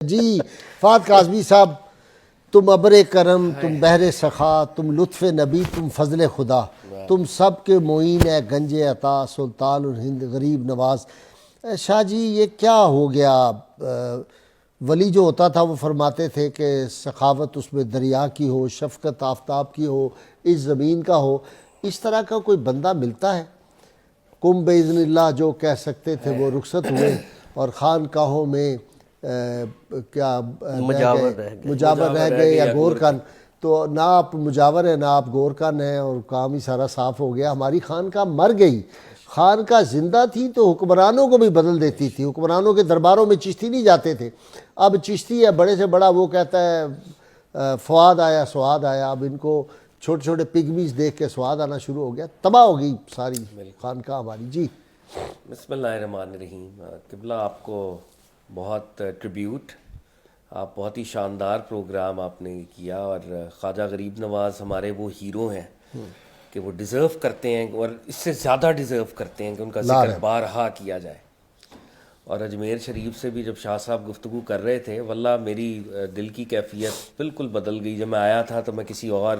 جی فہد کاظمی صاحب، تم ابر کرم، تم بحر سخا، تم لطف نبی، تم فضل خدا، تم سب کے معین ہے گنج عطا، سلطان الہند غریب نواز۔ شاہ جی یہ کیا ہو گیا؟ ولی جو ہوتا تھا وہ فرماتے تھے کہ سخاوت اس میں دریا کی ہو، شفقت آفتاب کی ہو، اس زمین کا ہو۔ اس طرح کا کوئی بندہ ملتا ہے؟ کم باذن اللہ جو کہہ سکتے تھے وہ رخصت ہوئے اور خانقاہوں میں کیا مجاور رہ گئے یا گورکن۔ تو نہ آپ مجاور ہیں نہ آپ گورکن ہیں، اور کام ہی سارا صاف ہو گیا۔ ہماری خانقاہ مر گئی۔ خانقاہ زندہ تھی تو حکمرانوں کو بھی بدل دیتی تھی، حکمرانوں کے درباروں میں چشتی نہیں جاتے تھے۔ اب چشتی ہے بڑے سے بڑا، وہ کہتا ہے فؤاد آیا سواد آیا۔ اب ان کو چھوٹے چھوٹے پگمیز دیکھ کے سواد آنا شروع ہو گیا، تباہ ہو گئی ساری خانقاہ ہماری۔ جی بسم اللہ الرحمن الرحیم۔ قبلہ آپ کو بہت ٹریبیوٹ، آپ بہت ہی شاندار پروگرام آپ نے کیا، اور خواجہ غریب نواز ہمارے وہ ہیرو ہیں کہ وہ ڈیزرو کرتے ہیں، اور اس سے زیادہ ڈیزرو کرتے ہیں کہ ان کا ذکر بارہا کیا جائے۔ اور اجمیر شریف سے بھی جب شاہ صاحب گفتگو کر رہے تھے، واللہ میری دل کی کیفیت بالکل بدل گئی۔ جب میں آیا تھا تو میں کسی اور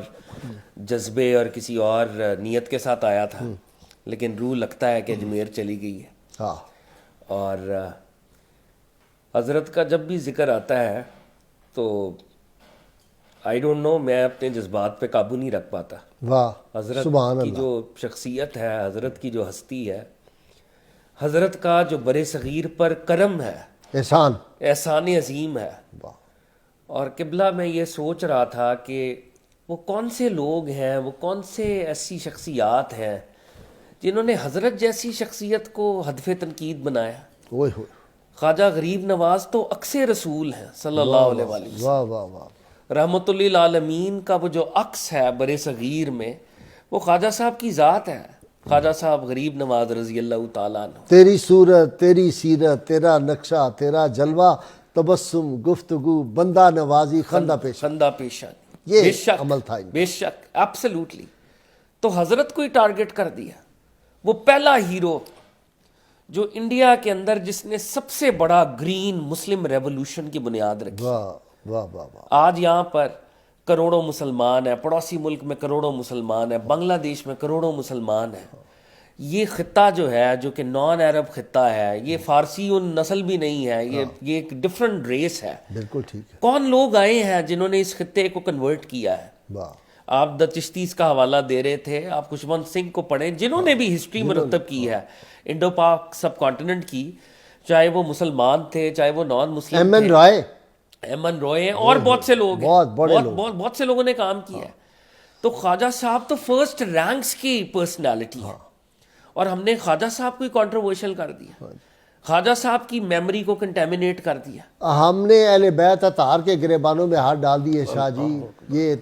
جذبے اور کسی اور نیت کے ساتھ آیا تھا، لیکن روح لگتا ہے کہ اجمیر چلی گئی ہے۔ اور حضرت کا جب بھی ذکر آتا ہے تو آئی ڈونٹ نو، میں اپنے جذبات پہ قابو نہیں رکھ پاتا۔ حضرت کی جو شخصیت ہے، حضرت کی جو ہستی ہے، حضرت کا جو برِ صغیر پر کرم ہے، احسان عظیم ہے۔ اور قبلہ میں یہ سوچ رہا تھا کہ وہ کون سے لوگ ہیں، وہ کون سے ایسی شخصیات ہیں جنہوں نے حضرت جیسی شخصیت کو ہدف تنقید بنایا۔ خواجہ غریب نواز تو عکس رسول ہیں صلی اللہ علیہ وسلم۔ رحمت للعالمین کا وہ جو عکس ہے برِ صغیر میں، وہ خواجہ صاحب کی ذات ہے، خواجہ صاحب غریب نواز رضی اللہ تعالیٰ عنہ۔ تیری صورت، تیری سیرت، تیرا نقشہ، تیرا جلوہ، تبسم، گفتگو، بندہ نوازی، خندہ پیشانی، یہ عمل تھا۔ بے شک، ایبسلیوٹلی۔ تو حضرت کو ہی ٹارگٹ کر دیا۔ وہ پہلا ہیرو جو انڈیا کے اندر جس نے سب سے بڑا گرین مسلم ریولوشن کی بنیاد رکھی۔ آج یہاں پر کروڑوں مسلمان ہیں، پڑوسی ملک میں کروڑوں مسلمان ہیں، بنگلہ دیش میں کروڑوں مسلمان ہیں۔ یہ خطہ جو ہے، جو کہ نان عرب خطہ ہے، یہ فارسی نسل بھی نہیں ہے، یہ ایک ڈفرنٹ ریس ہے۔ بالکل ٹھیک ہے۔ کون لوگ آئے ہیں جنہوں نے اس خطے کو کنورٹ کیا ہے؟ آپ دا چشتیز کا حوالہ دے رہے تھے، آپ خوشونت سنگھ کو پڑھیں، جنہوں نے بھی ہسٹری مرتب کی ہے انڈو پاک سب کانٹیننٹ کی، چاہے وہ مسلمان تھے چاہے وہ نان مسلم تھے، ایم این رائے ہیں، اور بہت سے لوگ ہیں، بہت سے لوگوں نے کام کیا ہے۔ تو خواجہ صاحب تو فرسٹ رینکس کی پرسنالٹی ہے، اور ہم نے خواجہ صاحب کو کنٹروورشل کر دیا، خواجہ صاحب کی میموری کو کنٹیمنیٹ کر دیا۔ ہم نے اہل بیت اطہار کے گریبانوں میں ہاتھ ڈال دیے۔ شاہ جی یہ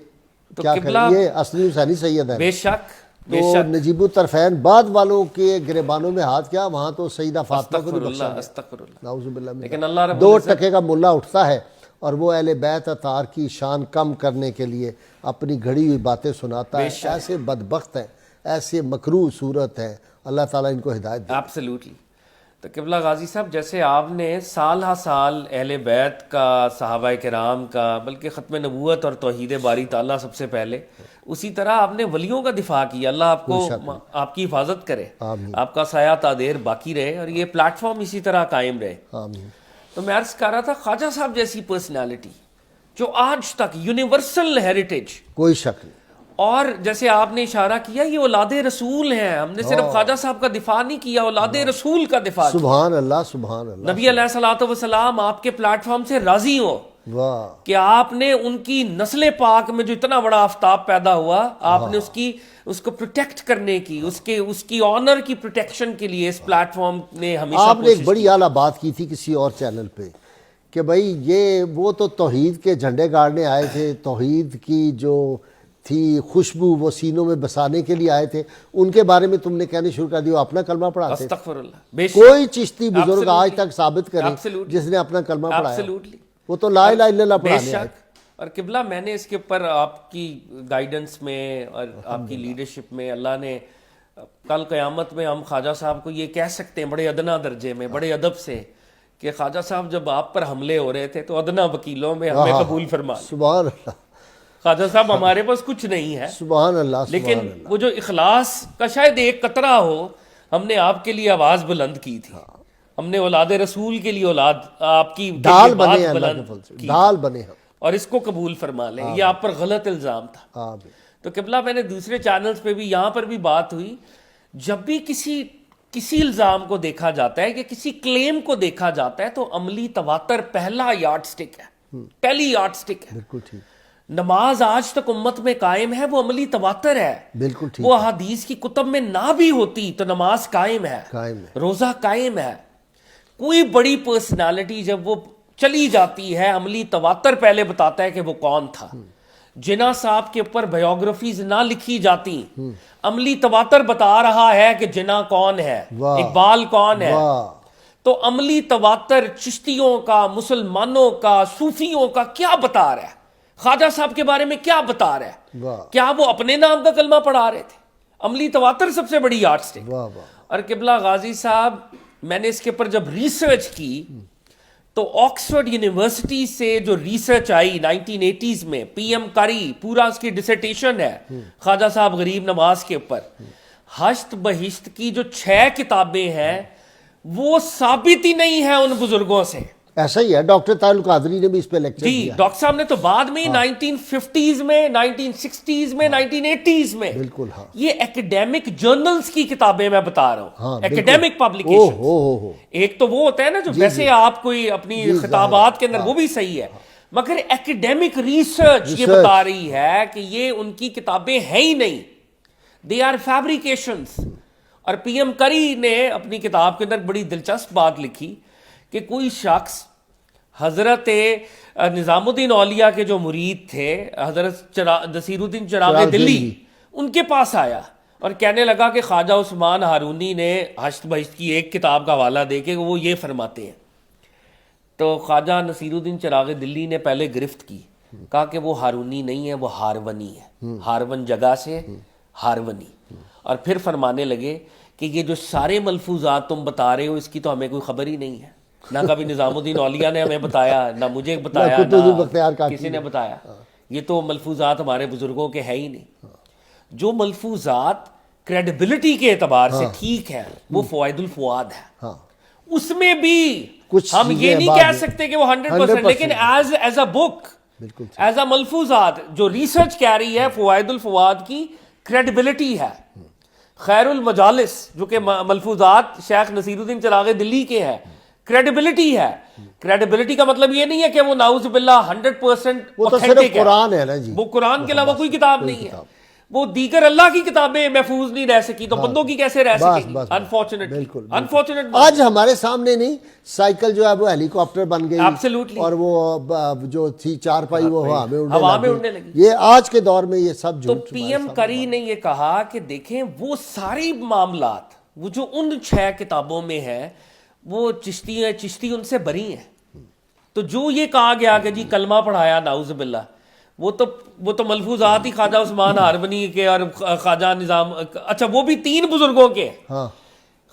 کیا کریں، یہ اصلی حسینی سید ہے۔ بے شک، تو نجیب الطرفین بعد والوں کے گریبانوں میں ہاتھ کیا، وہاں تو سیدہ فاطمہ کو نہیں بخشا گیا، نعوذ باللہ۔ لیکن اللہ رب 2 ٹکے کا ملا اٹھتا ہے اور وہ اہل بیت اطہار کی شان کم کرنے کے لیے اپنی گھڑی ہوئی باتیں سناتا ہے۔ ایسے بدبخت ہیں، ایسے مکروہ صورت ہیں، اللہ تعالیٰ ان کو ہدایت دے۔ ایبسلیوٹلی۔ تو قبلہ غازی صاحب، جیسے آپ نے سال ہا سال اہل بیت کا، صحابہ کرام کا، بلکہ ختم نبوت اور توحید باری تعالیٰ سب سے پہلے، اسی طرح آپ نے ولیوں کا دفاع کیا۔ اللہ آپ کو، آپ کی حفاظت کرے، آپ کا سایہ تادیر باقی رہے، اور یہ پلیٹ فارم اسی طرح قائم رہے۔ تو میں عرض کر رہا تھا، خواجہ صاحب جیسی پرسنالٹی جو آج تک یونیورسل ہیریٹیج، کوئی شک نہیں۔ اور جیسے آپ نے اشارہ کیا، یہ اولاد رسول ہیں۔ ہم نے صرف خواجہ صاحب کا دفاع نہیں کیا، اولاد رسول کا دفاع کیا۔ سبحان اللہ، سبحان اللہ۔ نبی علیہ الصلوۃ والسلام آپ کے پلیٹ فارم سے راضی ہو کہ آپ نے ان کی نسل پاک میں جو اتنا بڑا آفتاب پیدا ہوا، آپ نے اس کو پروٹیکٹ کرنے کی، اس کی آنر کی پروٹیکشن کے لیے اس پلیٹ فارم نے ہمیشہ آپ نے ایک بڑی اعلیٰ بات کی تھی کسی اور چینل پہ کہ بھائی یہ وہ تو توحید کے جھنڈے گاڑنے آئے تھے، توحید کی جو تھی خوشبو وہ سینوں میں بسانے کے لیے آئے تھے، ان کے بارے میں تم نے کہنے شروع کر دیا اپنا کلمہ پڑھاتے تھے۔ استغفر اللہ۔ کوئی چشتی بزرگ آج تک ثابت کرے جس نے اپنا کلمہ پڑھایا، وہ تو لا الہ الا اللہ پڑھانے آئے۔ اور قبلہ میں نے اس کے اوپر آپ کی گائیڈنس میں اور آپ کی لیڈرشپ میں، اللہ نے کل قیامت میں ہم خواجہ صاحب کو یہ کہہ سکتے ہیں بڑے ادنا درجے میں، بڑے ادب سے، کہ خواجہ صاحب جب آپ پر حملے ہو رہے تھے تو ادنا وکیلوں میں ہمیں قبول فرما لیں. سبحان اللہ. خواجہ صاحب ہمارے پاس کچھ نہیں ہے, سبحان اللہ. لیکن وہ جو اخلاص کا شاید ایک قطرہ ہو, ہم نے آپ کے لیے آواز بلند کی تھی, ہم نے اولاد رسول کے لیے اولاد آپ کی ڈال بات بنے, بلند کی, ڈال بنے ہم, اور اس کو قبول فرما لیں. یہ آپ پر غلط الزام تھا. آمین. تو قبلہ میں نے دوسرے چینلز پہ بھی, یہاں پر بھی بات ہوئی, جب بھی کسی الزام کو دیکھا جاتا ہے کہ کسی کلیم کو دیکھا جاتا ہے تو عملی تواتر پہلا یارڈ سٹک ہے, پہلی یارڈ سٹک ہے. بالکل ٹھیک. نماز آج تک امت میں قائم ہے, وہ عملی تواتر ہے. بالکل ٹھیک. وہ احادیث کی کتب میں نہ بھی ہوتی تو نماز قائم ہے, روزہ قائم ہے. کوئی بڑی پرسنالٹی جب وہ چلی جاتی ہے, عملی تواتر پہلے بتاتا ہے کہ وہ کون تھا. جناح صاحب کے اوپر بایوگرافیز نہ لکھی جاتی, عملی تواتر بتا رہا ہے کہ جناح کون ہے, اقبال کون ہے. تو عملی تواتر چشتیوں کا, مسلمانوں کا, صوفیوں کا کیا بتا رہا ہے, خواجہ صاحب کے بارے میں کیا بتا رہا ہے. کیا وہ اپنے نام کا کلمہ پڑھا رہے تھے؟ عملی تواتر سب سے بڑی یارڈ سٹک. اور قبلہ غازی صاحب, میں نے اس کے اوپر جب ریسرچ کی تو آکسفورڈ یونیورسٹی سے جو ریسرچ آئی 1980s میں, پی ایم کری پورا اس کی ڈسرٹیشن ہے خواجہ صاحب غریب نواز کے اوپر. ہشت بہشت کی جو 6 کتابیں ہیں وہ ثابت ہی نہیں ہے ان بزرگوں سے. ایسا ہی ہے, ڈاکٹر طاہر القادری نے بھی اس پہ لیکچر دیا. جی, ڈاکٹر صاحب نے تو بعد میں 1950s میں, 1960s میں, 1980s میں, بالکل. ہاں, یہ ایکڈیمک جرنلز کی کتابیں میں بتا رہا ہوں, ایکڈیمک پبلیکیشن. ایک تو وہ ہوتا ہے نا جو ویسے آپ کوئی اپنی خطابات کے اندر, وہ بھی صحیح ہے, مگر ایکڈیمک ریسرچ یہ بتا رہی ہے کہ یہ ان کی کتابیں ہیں ہی نہیں, دے آر فیبریکیشنز. اور پی ایم کری نے اپنی کتاب کے اندر بڑی دلچسپ بات لکھی کہ کوئی شخص حضرت نظام الدین اولیاء کے جو مرید تھے, حضرت نصیر الدین چراغ دلی, ان کے پاس آیا اور کہنے لگا کہ خواجہ عثمان ہارونی نے ہشت بہشت کی ایک کتاب کا حوالہ دے کے وہ یہ فرماتے ہیں. تو خواجہ نصیر الدین چراغ دلی نے پہلے گرفت کی, کہا کہ وہ ہارونی نہیں ہے, وہ ہارونی ہے, ہارون جگہ سے ہارونی. اور پھر فرمانے لگے کہ یہ جو سارے ملفوظات تم بتا رہے ہو اس کی تو ہمیں کوئی خبر ہی نہیں ہے, نہ کبھی نظام الدین اولیاء نے ہمیں بتایا, نہ مجھے بتایا, نہ کسی نے بتایا. یہ تو ملفوظات ہمارے بزرگوں کے ہے ہی نہیں. جو ملفوظات کریڈیبلٹی کے اعتبار سے ٹھیک ہے وہ فوائد الفؤاد ہے, اس میں بھی ہم یہ نہیں کہہ سکتے کہ وہ 100%, لیکن as a book, as a ملفوظات جو ریسرچ کہہ رہی ہے فوائد الفؤاد کی کریڈیبلٹی ہے. خیر المجالس جو کہ ملفوظات شیخ نصیر الدین چراغ دلی کے ہیں, کریڈیبلٹی ہے. کریڈیبلٹی کا مطلب یہ نہیں ہے کہ وہ نعوذ باللہ 100% وہ تو صرف قرآن ہے نا جی, وہ قرآن کے علاوہ کوئی کتاب نہیں ہے. وہ دیگر اللہ کی کتابیں محفوظ نہیں رہ سکی تو بندوں کی کیسے رہ سکیں گی؟ انفارچونیٹ. آج ہمارے سامنے نہیں, سائیکل جو ہے وہ ہیلی کاپٹر بن گئی, اور وہ جو تھی چارپائی وہ ہوا میں اڑنے لگی. یہ آج کے دور میں یہ سب تو پی ایم کری نے یہ کہا کہ دیکھیں وہ ساری معاملات وہ جو ان 6 کتابوں میں ہے وہ چشتی ان سے بری ہیں. تو جو یہ کہا گیا کہ جی کلمہ پڑھایا نعوذ باللہ, وہ تو ملفوظات ہی خواجہ عثمان ہارونی کے اور خواجہ نظام, اچھا وہ بھی 3 بزرگوں کے,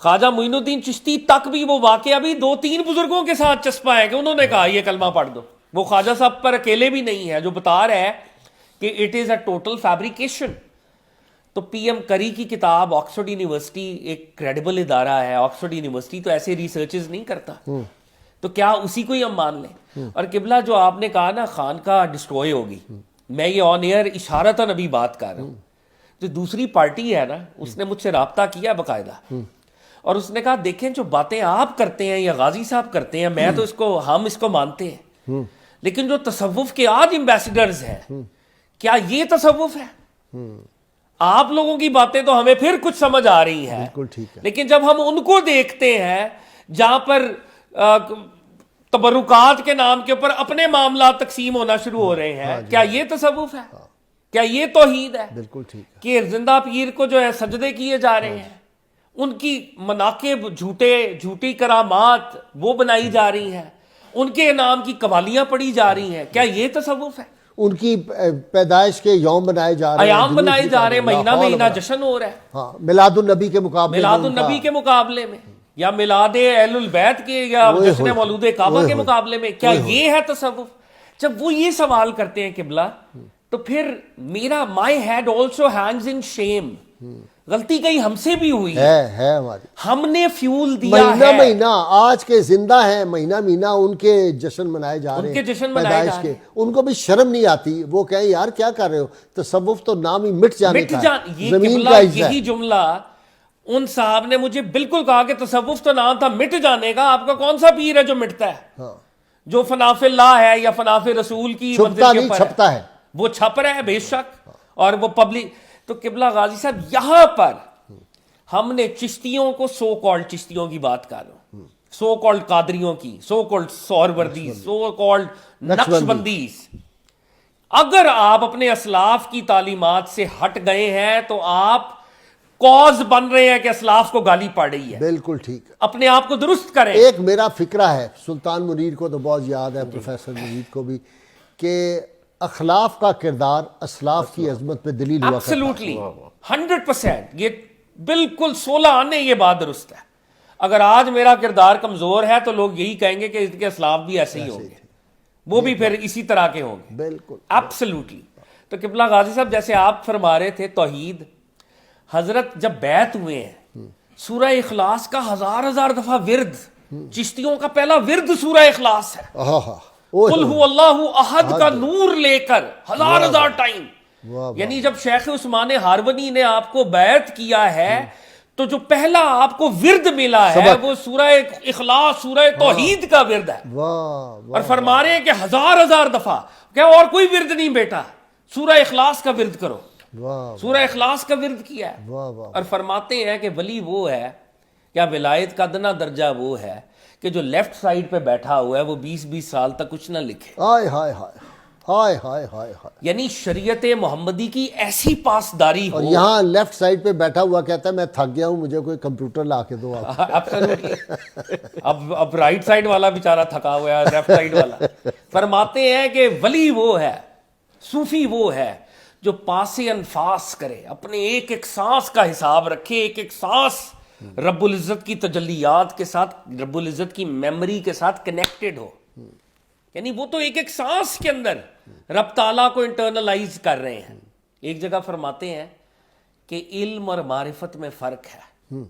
خواجہ معین الدین چشتی تک بھی وہ واقعہ بھی 2-3 بزرگوں کے ساتھ چسپا ہے کہ انہوں نے کہا یہ کلمہ پڑھ دو. وہ خواجہ صاحب پر اکیلے بھی نہیں ہے جو بتا رہا ہے کہ it is a total fabrication. تو پی ایم کری کی کتاب, آکسفورڈ یونیورسٹی ایک کریڈیبل ادارہ ہے, آکسفورڈ یونیورسٹی تو ایسے ریسرچز نہیں کرتا, تو کیا اسی کو ہی ہم مان لیں؟ اور قبلہ جو آپ نے کہا نا خانقاہ ڈسٹروئے ہوگی, میں یہ آن ایئر اشارتاً ابھی بات کر رہا ہوں. جو دوسری پارٹی ہے نا اس نے مجھ سے رابطہ کیا باقاعدہ, اور اس نے کہا دیکھیں جو باتیں آپ کرتے ہیں یا غازی صاحب کرتے ہیں, میں تو ہم اس کو مانتے ہیں, لیکن جو تصوف کے آج ایمبیسڈرز ہیں کیا یہ تصوف ہے؟ آپ لوگوں کی باتیں تو ہمیں پھر کچھ سمجھ آ رہی ہیں, لیکن جب ہم ان کو دیکھتے ہیں جہاں پر تبرکات کے نام کے اوپر اپنے معاملات تقسیم ہونا شروع ہو رہے ہیں, کیا یہ تصوف ہے؟ کیا یہ توحید ہے؟ بالکل ٹھیک. کہ زندہ پیر کو جو ہے سجدے کیے جا رہے ہیں, ان کی مناقب جھوٹی کرامات وہ بنائی جا رہی ہیں, ان کے نام کی قوالیاں پڑھی جا رہی ہیں, کیا یہ تصوف ہے؟ ان کی پیدائش کے یوم بنائے جا رہے ہیں, ایام بنائے جا رہے ہیں, مہینہ جشن ہو رہا ہے میلاد النبی کے مقابلے میں, یا میلاد اہل البیت کے یا جشن مولود کعبہ کے مقابلے میں؟ کیا یہ ہے تصوف؟ جب وہ یہ سوال کرتے ہیں قبلہ تو پھر میرا مائی ہیڈ آلسو ہینگز ان شیم. غلطی کہیں ہم سے بھی ہوئی ہے ہماری. ہم نے فیول دیا ہے. مہینہ آج کے زندہ ہیں, مہینہ ان کے جشن منائے جا رہے ہیں, ان کے جشن منائے جا رہے ہیں. ان کو بھی شرم نہیں آتی, وہ کہیں یار کیا کر رہے ہو, تصوف تو نام ہی مٹ جانے کا ہے, زمین کا حصہ ہے. یہی جملہ ان صاحب نے مجھے بالکل کہا کہ تصوف تو نام تھا مٹ جانے کا. آپ کا کون سا پیر ہے جو مٹتا ہے؟ جو فناف اللہ ہے یا فناف رسول کی چھپتا نہیں, چھپتا ہے. وہ چھپ رہا ہے بے شک, اور وہ پبلک. تو قبلہ غازی صاحب یہاں پر ہم نے چشتیوں کو, سو کالڈ چشتیوں کی بات کر رہا ہوں, سو کالڈ قادریوں کی, سو کالڈ سہروردیز, سو کالڈ نقشبندیز, اگر آپ اپنے اسلاف کی تعلیمات سے ہٹ گئے ہیں تو آپ کاز بن رہے ہیں کہ اسلاف کو گالی پڑ رہی ہے. بالکل ٹھیک. اپنے آپ کو درست کریں. ایک میرا فکرہ ہے, سلطان منیر کو تو بہت یاد ہے, پروفیسر منیر کو بھی, کہ اخلاف کا کردار اسلاف کی عظمت پہ دلیل ہوا کرتا ہے. ایبسلوٹلی 100%. یہ بالکل 16 آنے یہ بات درست ہے. اگر آج میرا کردار کمزور ہے تو لوگ یہی کہیں گے کہ ان کے اسلاف بھی ایسے ہی ہوں گے, وہ بھی پھر اسی طرح کے ہوں گے. بالکل ایبسلوٹلی. تو قبلہ غازی صاحب جیسے آپ فرما رہے تھے توحید, حضرت جب بیعت ہوئے ہیں سورہ اخلاص کا ہزار دفعہ ورد, چشتیوں کا پہلا ورد سورہ اخلاص ہے. قل هو اللہ احد کا نور لے کر ہزار ٹائم. یعنی جب شیخ عثمان ہارونی نے آپ کو بیعت کیا ہے تو جو پہلا آپ کو ورد ملا ہے وہ سورہ اخلاص, سورہ توحید کا ورد ہے. اور فرما رہے ہیں کہ ہزار دفعہ, کہ اور کوئی ورد نہیں بیٹا, سورہ اخلاص کا ورد کرو. سورہ اخلاص کا ورد کیا ہے. اور فرماتے ہیں کہ ولی وہ ہے, کیا ولایت کا ادنا درجہ وہ ہے کہ جو لیفٹ سائیڈ پہ بیٹھا ہوا ہے وہ 20 سال تک کچھ نہ لکھے. ہائے ہائے ہائے ہائے ہائے ہائے. یعنی شریعت محمدی کی ایسی پاسداری ہو. اور یہاں لیفٹ سائیڈ پہ بیٹھا ہوا کہتا ہے میں تھک گیا ہوں, مجھے کوئی کمپیوٹر لا کے دو. اب رائٹ سائیڈ والا بیچارہ تھکا ہوا ہے, لیفٹ سائیڈ والا. فرماتے ہیں کہ ولی وہ ہے, صوفی وہ ہے جو پاس انفاس کرے, اپنے ایک ایک سانس کا حساب رکھے, ایک ایک سانس رب العزت کی تجلیات کے ساتھ, رب العزت کی میموری کے ساتھ کنیکٹڈ ہو. یعنی وہ تو ایک ایک سانس کے اندر رب تعالیٰ کو انٹرنلائز کر رہے ہیں. ایک جگہ فرماتے ہیں کہ علم اور معرفت میں فرق ہے.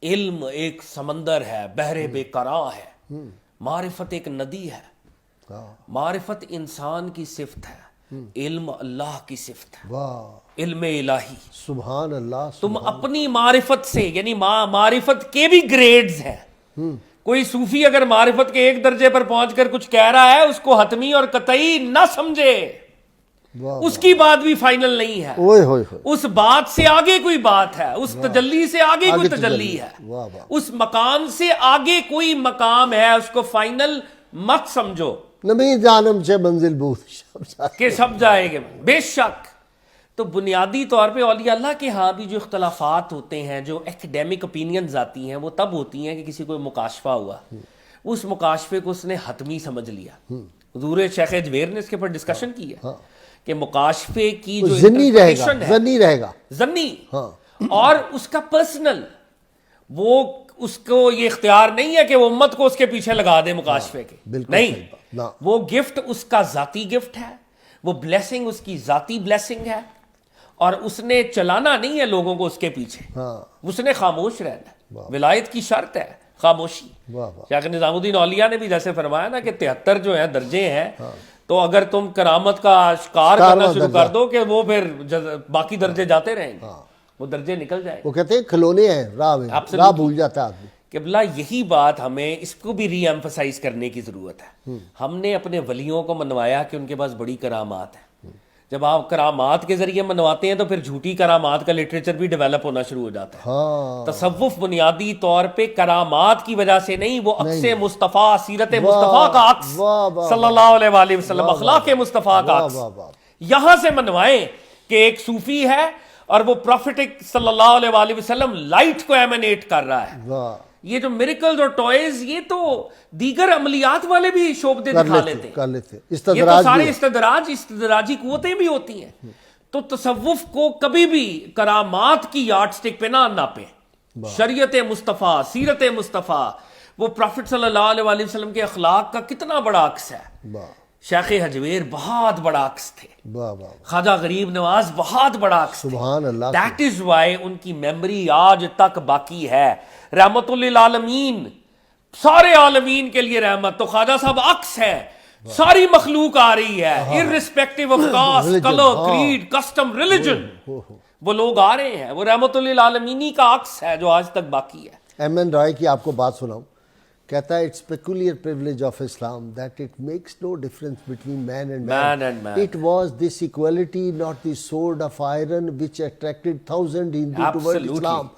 علم ایک سمندر ہے, بحر بے قرار ہے. معرفت ایک ندی ہے. معرفت انسان کی صفت ہے, علم اللہ کی صفت ہے. علم الہی. سبحان اللہ. تم اپنی معرفت سے, یعنی معرفت کے بھی گریڈز ہیں. کوئی صوفی اگر معرفت کے ایک درجے پر پہنچ کر کچھ کہہ رہا ہے اس کو حتمی اور قطعی نہ سمجھے, اس کی بات بھی فائنل نہیں ہے. اس بات سے آگے کوئی بات ہے, اس تجلی سے آگے کوئی تجلی ہے, اس مقام سے آگے کوئی مقام ہے, اس کو فائنل مت سمجھو. نبی جانم سے منزل بوت کہ سب جائے گے بے شک. تو بنیادی طور پہ اولیاء اللہ کے ہاں بھی جو اختلافات ہوتے ہیں, جو ایکڈیمک اوپینینز آتی ہیں, وہ تب ہوتی ہیں کہ کسی کو مکاشفہ ہوا, اس مکاشفے کو اس نے حتمی سمجھ لیا. حضور شیخ جویر نے اس کے اوپر ڈسکشن کی ہے کہ مکاشفے کی جو انٹرپریٹیشن ہے ضنی رہے گا, ضنی, اور اس کا پرسنل, وہ اس کو یہ اختیار نہیں ہے کہ وہ امت کو اس کے پیچھے لگا دے مکاشفے کے. نہیں, وہ گفٹ اس کا ذاتی گفٹ ہے, وہ بلیسنگ اس کی ذاتی بلیسنگ ہے, اور اس نے چلانا نہیں ہے لوگوں کو اس کے پیچھے, اس نے خاموش رہنا ہے. ولایت کی شرط ہے خاموشی. شیخ نظام الدین اولیاء نے بھی جیسے فرمایا نا کہ 73 جو ہیں درجے ہیں, تو اگر تم کرامت کا اشکار کرنا شروع کر دو کہ وہ پھر باقی درجے جاتے رہیں گے, وہ درجے نکل جائیں. وہ کہتے ہیں کھلونے ہیں, راہ بھول جاتا ہے آدمی. قبلہ یہی بات ہمیں اس کو بھی ری ایمفسائز کرنے کی ضرورت ہے. ہم نے اپنے ولیوں کو منوایا کہ ان کے پاس بڑی کرامات ہیں. جب آپ کرامات کے ذریعے منواتے ہیں تو پھر جھوٹی کرامات کا لٹریچر بھی ڈیولپ ہونا شروع ہو جاتا ہے. تصوف بنیادی طور پہ کرامات کی وجہ سے نہیں, وہ عکس مصطفیٰ, سیرت مصطفیٰ کا عکس, صلی اللہ علیہ وآلہ وسلم, اخلاق مصطفیٰ کا عکس یہاں سے منوائیں کہ ایک صوفی ہے اور وہ پروفیٹک صلی اللہ علیہ وآلہ وسلم لائٹ کو ایمنیٹ کر رر ہے. یہ جو میریکلز اور ٹوائز, یہ تو دیگر عملیات والے بھی شعبے دکھا لیتے ہیں. یہ تو سارے استدراجی قوتیں بھی ہوتی ہیں. تو تصوف کو کبھی بھی کرامات کی یارڈ سٹک پہ نہ ناپیں. شریعت مصطفیٰ، سیرت مصطفیٰ، وہ پروفٹ صلی اللہ علیہ وسلم کے اخلاق کا کتنا بڑا عکس ہے. شیخ حجویر بہت بڑا عکس تھے، خواجہ غریب نواز بہت بڑا عکس تھے. سبحان اللہ. دیٹ از وائی ان کی میموری آج تک باقی ہے. رحمت للعالمین، سارے عالمین کے لیے رحمت. تو خواجہ صاحب عکس ہے، ساری مخلوق آ رہی ہے irrespective of caste, color, creed, custom, religion. وہ لوگ آ رہے ہیں، وہ رحمت للعالمینی کا عکس ہے جو آج تک باقی ہے. ایم این رائے کی آپ کو بات سناؤں، کہتا ہے it's peculiar privilege of Islam that it makes no difference between man and man. It was this equality, not the sword of iron, which attracted thousands Hindu toward Islam.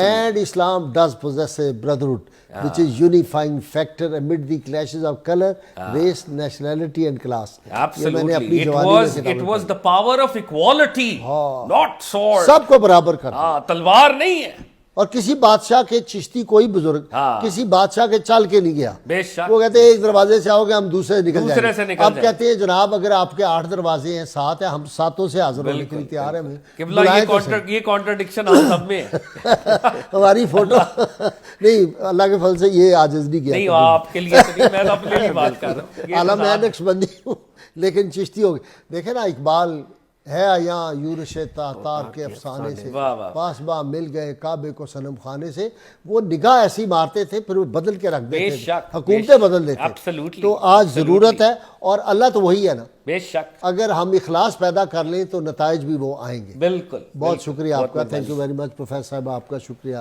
And Islam does possess a brotherhood, which is unifying factor amid the clashes of color, race, nationality and class. Absolutely. It was the power of equality, not sword. سب کو برابر کرنا، تلوار نہیں ہے. اور کسی بادشاہ کے چشتی کوئی بزرگ کسی بادشاہ کے چل کے نہیں گیا. بے شک. وہ کہتے ہیں ایک دروازے سے آؤ گے ہم دوسرے نکل دوسرے سے جائیں گے. نکل اب جائیں. کہتے ہیں جناب اگر آپ کے 8 دروازے ہیں 7 ہیں، ہم 7 سے حاضر ہونے کے لیے تیار ہیں. قبلہ یہ کانٹرڈکشن ہم سب میں ہے. ہماری فوٹو نہیں، اللہ کے فضل سے یہ عاجز نہیں کیا. نہیں آپ کے لیے میں تو اپنے لیے بات کر رہا ہوں. اعلیٰ میں نقشبندی ہوں لیکن چشتی ہو گئی. دیکھیں نا اقبال ہے یہاں یورش تاتار کے افسانے سے، پاس با مل گئے کعبے کو صنم خانے سے. وہ نگاہ ایسی مارتے تھے پھر وہ بدل کے رکھ دیتے تھے، حکومتیں بدل دیتے. تو آج ضرورت ہے، اور اللہ تو وہی ہے نا. بے شک اگر ہم اخلاص پیدا کر لیں تو نتائج بھی وہ آئیں گے. بالکل. بہت شکریہ آپ کا. Thank you very much professor صاحب، آپ کا شکریہ.